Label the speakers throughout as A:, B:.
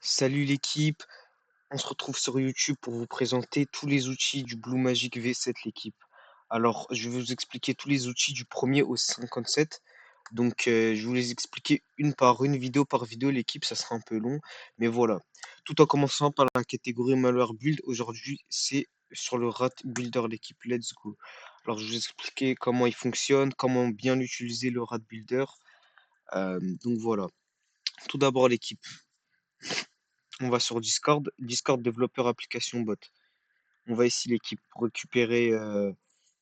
A: Salut l'équipe, on se retrouve sur YouTube pour vous présenter tous les outils du Blue Magic V7 l'équipe. Alors, je vais vous expliquer tous les outils du premier au 57. Donc, je vais vous les expliquer une par une, vidéo par vidéo l'équipe, ça sera un peu long, mais voilà. Tout en commençant par la catégorie Malware Build, aujourd'hui c'est sur le Rat Builder l'équipe, let's go. Alors, je vais vous expliquer comment il fonctionne, comment bien l'utiliser le Rat Builder. Donc voilà. Tout d'abord l'équipe. On va sur Discord, Discord développeur application bot. On va ici l'équipe pour récupérer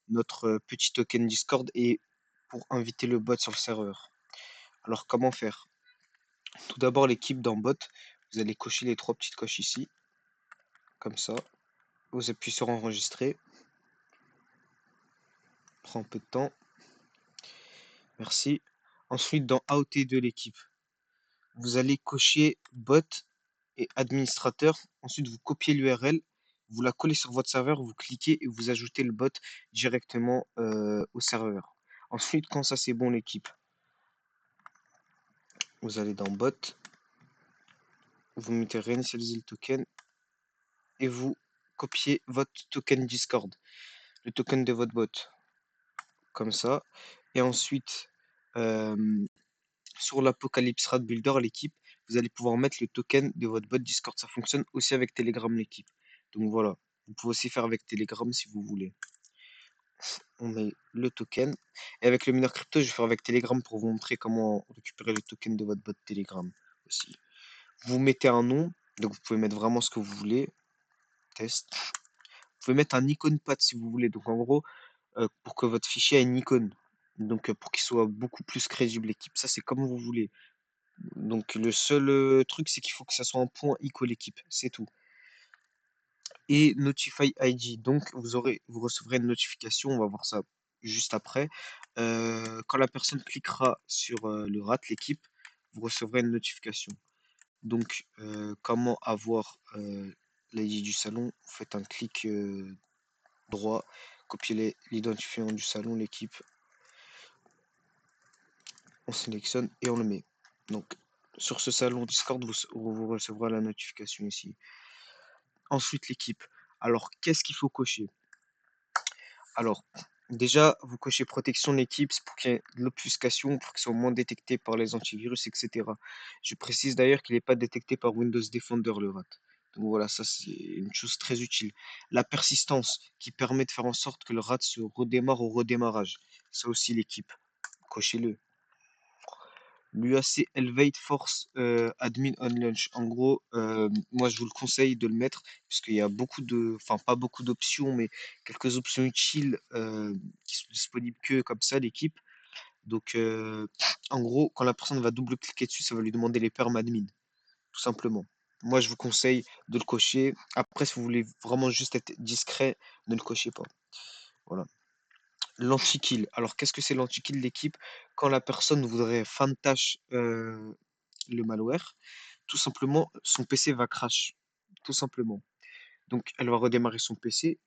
A: notre petit token Discord et pour inviter le bot sur le serveur. Alors comment faire? Tout d'abord l'équipe dans bot, vous allez cocher les trois petites coches ici, comme ça. Vous appuyez sur enregistrer. Prend un peu de temps. Merci. Ensuite dans AOT de l'équipe, vous allez cocher bot et administrateur. Ensuite vous copiez l'URL, vous la collez sur votre serveur, vous cliquez et vous ajoutez le bot directement au serveur. Ensuite, quand ça c'est bon l'équipe, vous allez dans bot, vous mettez réinitialiser le token et vous copiez votre token Discord, le token de votre bot, comme ça. Et ensuite, euh, sur l'Apocalypse Rat Builder, l'équipe, vous allez pouvoir mettre le token de votre bot Discord. Ça fonctionne aussi avec Telegram, l'équipe. Donc voilà, vous pouvez aussi faire avec Telegram si vous voulez. On met le token. Et avec le mineur crypto, je vais faire avec Telegram pour vous montrer comment récupérer le token de votre bot Telegram aussi. Vous mettez un nom, donc vous pouvez mettre vraiment ce que vous voulez. Test. Vous pouvez mettre un icône path si vous voulez. Donc en gros, pour que votre fichier ait une icône. Donc pour qu'il soit beaucoup plus crédible l'équipe. Ça c'est comme vous voulez. Donc le seul truc c'est qu'il faut que ça soit un point ICO l'équipe. C'est tout. Et Notify ID. Donc vous recevrez une notification, on va voir ça juste après. Quand la personne cliquera sur le rat, l'équipe, vous recevrez une notification. Donc, comment avoir l'ID du salon? Vous faites un clic droit, copiez l'identifiant du salon, l'équipe, on sélectionne et on le met. Donc, sur ce salon Discord, vous recevrez la notification ici. Ensuite, l'équipe. Alors, qu'est-ce qu'il faut cocher? Alors, déjà, vous cochez protection de l'équipe pour qu'il y ait de l'obfuscation, pour qu'il soit moins détecté par les antivirus, etc. Je précise d'ailleurs qu'il n'est pas détecté par Windows Defender, le RAT. Donc voilà, ça c'est une chose très utile. La persistance qui permet de faire en sorte que le RAT se redémarre au redémarrage. Ça aussi, l'équipe. Cochez-le. L'UAC Elevate Force Admin on Launch. En gros, moi je vous le conseille de le mettre puisqu'il y a beaucoup de, enfin pas beaucoup d'options, mais quelques options utiles qui sont disponibles que comme ça, l'équipe. Donc, en gros, quand la personne va double-cliquer dessus, ça va lui demander les perms admin, tout simplement. Moi, je vous conseille de le cocher. Après, si vous voulez vraiment juste être discret, ne le cochez pas. Voilà. L'anti-kill. Alors, qu'est-ce que c'est l'anti-kill d'équipe? Quand la personne voudrait fan tash le malware, tout simplement, son PC va crash. Tout simplement. Donc, elle va redémarrer son PC.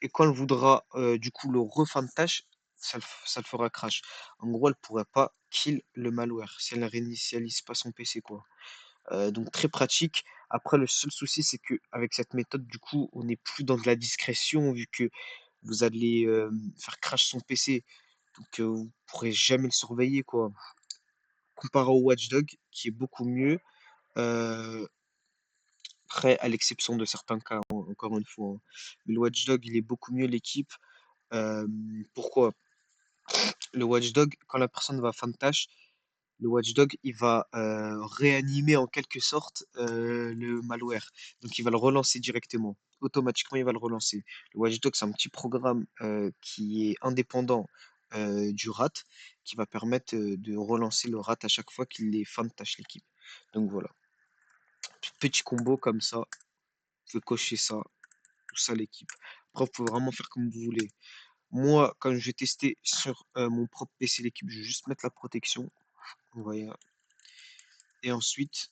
A: Et quand elle voudra du coup le refan tâche, ça le fera crash. En gros, elle pourrait pas kill le malware si elle ne réinitialise pas son PC, quoi. Donc très pratique. Après, le seul souci, c'est que avec cette méthode, du coup, on n'est plus dans de la discrétion vu que vous allez faire crash son PC. Donc vous pourrez jamais le surveiller, quoi. Comparé au Watchdog, qui est beaucoup mieux. Euh, Après, à l'exception de certains cas, encore une fois, hein. Mais le Watchdog, il est beaucoup mieux l'équipe. Pourquoi? Le Watchdog, quand la personne va fan tâche, le Watchdog, il va réanimer en quelque sorte le malware. Donc, il va le relancer directement. Automatiquement, il va le relancer. Le Watchdog, c'est un petit programme qui est indépendant du RAT, qui va permettre de relancer le RAT à chaque fois qu'il est fan tâche l'équipe. Donc voilà, petit combo comme ça, vous pouvez cocher ça, tout ça l'équipe. Après, vous pouvez vraiment faire comme vous voulez. Moi, quand je vais tester sur mon propre PC l'équipe, je vais juste mettre la protection. Vous voyez. Et ensuite,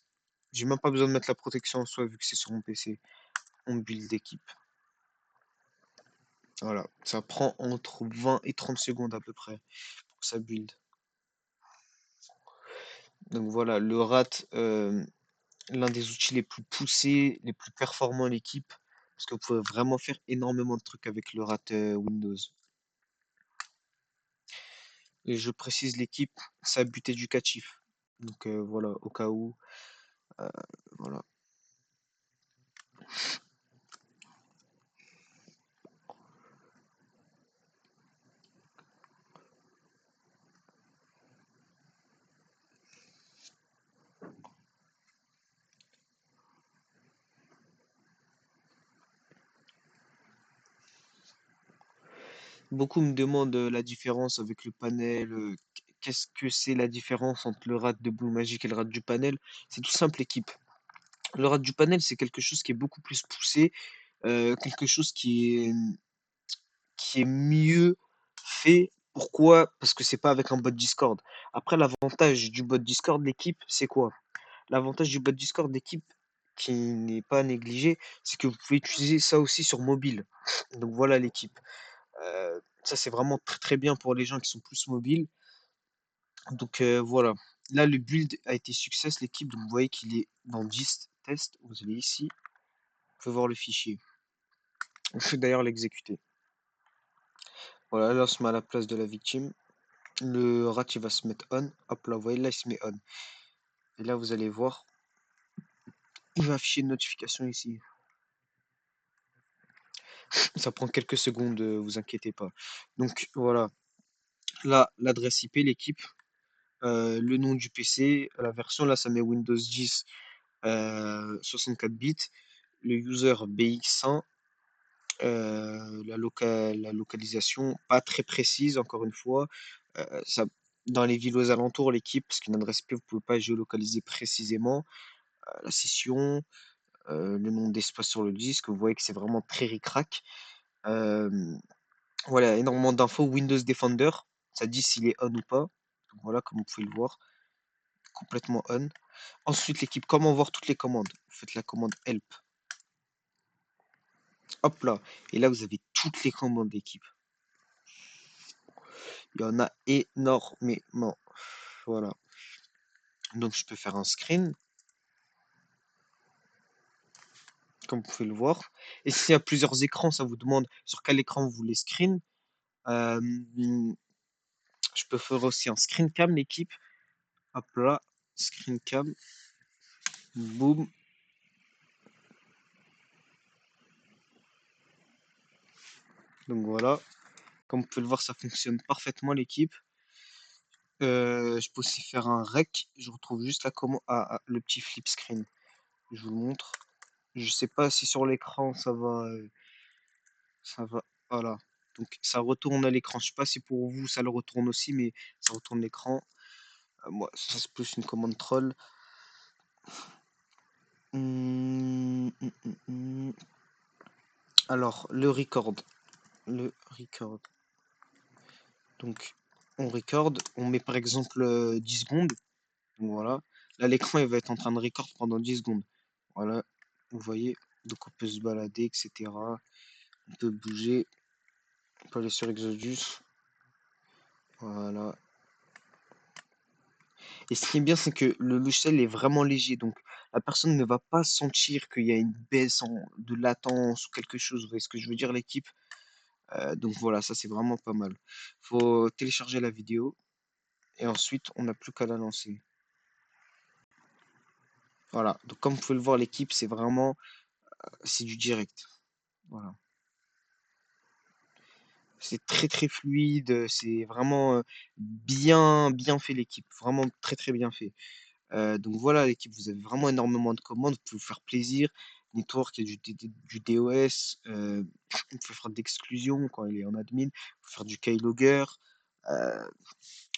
A: j'ai même pas besoin de mettre la protection en soi vu que c'est sur mon PC. On build d'équipe. Voilà. Ça prend entre 20 et 30 secondes à peu près pour que ça build. Donc voilà, le rat, l'un des outils les plus poussés, les plus performants à l'équipe, parce que vous pouvez vraiment faire énormément de trucs avec le RAT Windows. Et je précise l'équipe, c'est à but éducatif. Donc voilà, au cas où, euh, voilà. Beaucoup me demandent la différence avec le panel. Qu'est-ce que c'est la différence entre le RAT de Blue Magic et le RAT du panel? C'est tout simple, l'équipe. Le RAT du panel, c'est quelque chose qui est beaucoup plus poussé, quelque chose qui est mieux fait. Pourquoi? Parce que c'est pas avec un bot Discord. Après, l'avantage du bot Discord, l'équipe, c'est quoi? L'avantage du bot Discord d'équipe, qui n'est pas négligé, c'est que vous pouvez utiliser ça aussi sur mobile. Donc voilà l'équipe. Ça, c'est vraiment très très bien pour les gens qui sont plus mobiles. Donc voilà. Là, le build a été success, l'équipe. Donc vous voyez qu'il est dans 10 tests. Vous allez ici. Vous pouvez voir le fichier. On peut d'ailleurs l'exécuter. Voilà, là, on se met à la place de la victime. Le rat, il va se mettre on. Hop là, vous voyez, là, il se met on. Et là, vous allez voir, il va afficher une notification ici. Ça prend quelques secondes, vous inquiétez pas. Donc voilà, là, l'adresse IP, l'équipe, le nom du PC, la version, là, ça met Windows 10 64 bits, le user BX1, la localisation, pas très précise, encore une fois. Ça, dans les villes aux alentours, l'équipe, parce qu'une adresse IP, vous ne pouvez pas géolocaliser précisément. La session, le nombre d'espace sur le disque, vous voyez que c'est vraiment très ric-rac. Euh, voilà, énormément d'infos. Windows Defender, ça dit s'il est on ou pas. Donc voilà, comme vous pouvez le voir, complètement on. Ensuite, l'équipe, comment voir toutes les commandes? Vous faites la commande help. Hop là. Et là, vous avez toutes les commandes d'équipe. Il y en a énormément. Voilà. Donc, je peux faire un screen, comme vous pouvez le voir. Et s'il y a plusieurs écrans, ça vous demande sur quel écran vous voulez screen. Euh, je peux faire aussi un screen cam, l'équipe. Hop là. Screen cam. Boum. Donc voilà. Comme vous pouvez le voir, ça fonctionne parfaitement, l'équipe. Je peux aussi faire un rec. Je retrouve juste la commande. Le petit flip screen. Je vous le montre. Je sais pas si sur l'écran ça va. Ça va. Voilà. Donc ça retourne à l'écran. Je sais pas si pour vous ça le retourne aussi, mais ça retourne l'écran. Moi, ça c'est plus une commande troll. Hum. Alors, le record. Le record. Donc, on record. On met par exemple 10 secondes. Donc voilà. Là, l'écran il va être en train de record pendant 10 secondes. Voilà. Vous voyez. Donc on peut se balader, etc. On peut bouger. On peut aller sur Exodus. Voilà. Et ce qui est bien, c'est que le logiciel est vraiment léger. Donc la personne ne va pas sentir qu'il y a une baisse de latence ou quelque chose. Vous voyez ce que je veux dire, l'équipe? Donc voilà, ça c'est vraiment pas mal. Faut télécharger la vidéo et ensuite on n'a plus qu'à la lancer. Voilà. Donc comme vous pouvez le voir, l'équipe, c'est vraiment c'est du direct. Voilà. C'est très très fluide, c'est vraiment bien fait l'équipe, vraiment très très bien fait. Donc voilà l'équipe, vous avez vraiment énormément de commandes, vous pouvez vous faire plaisir. Network, il y a du DOS, vous pouvez faire d'exclusion quand il est en admin, vous pouvez faire du keylogger, euh,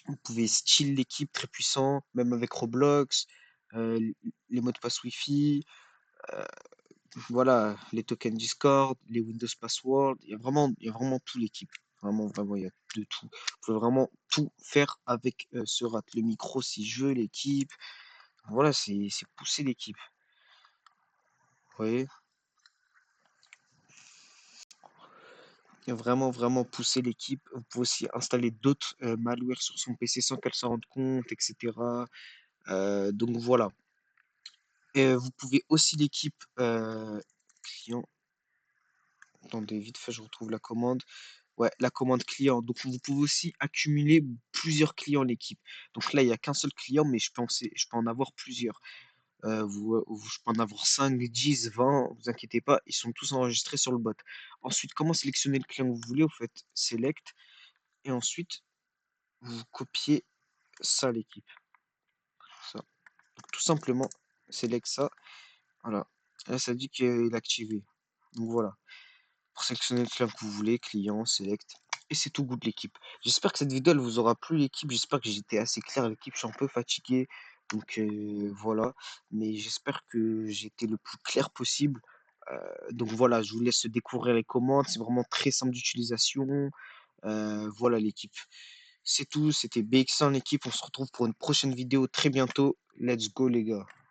A: vous pouvez style l'équipe très puissant, même avec Roblox, euh, les mots de passe Wi-Fi, euh, voilà, les tokens Discord, les Windows Password, il y a vraiment tout l'équipe. Vraiment, vraiment, il y a de tout. Vous pouvez vraiment tout faire avec ce rat. Le micro si je veux, l'équipe. Voilà, c'est pousser l'équipe. Vous voyez? Il y a vraiment, vraiment pousser l'équipe. Vous pouvez aussi installer d'autres malwares sur son PC sans qu'elle s'en rende compte, etc. Donc voilà. Et vous pouvez aussi l'équipe, client, attendez vite fait, je retrouve la commande. Ouais, la commande client. Donc vous pouvez aussi accumuler plusieurs clients l'équipe. Donc là, il y a qu'un seul client, mais je peux en avoir plusieurs. Je peux en avoir 5, 10, 20, vous inquiétez pas, ils sont tous enregistrés sur le bot. Ensuite, comment sélectionner le client que vous voulez? Vous faites select et ensuite vous copiez ça l'équipe, ça. Donc tout simplement, select ça, voilà. Là, ça dit qu'il est activé. Donc voilà. Pour sélectionner le client que vous voulez, client, select. Et c'est tout good l'équipe. J'espère que cette vidéo elle vous aura plu l'équipe. J'espère que j'étais assez clair l'équipe. Je suis un peu fatigué. Donc voilà. Mais j'espère que j'ai été le plus clair possible. Donc voilà, je vous laisse découvrir les commandes. C'est vraiment très simple d'utilisation. Voilà l'équipe. C'est tout. C'était BX1 l'équipe. On se retrouve pour une prochaine vidéo très bientôt. Let's go les gars.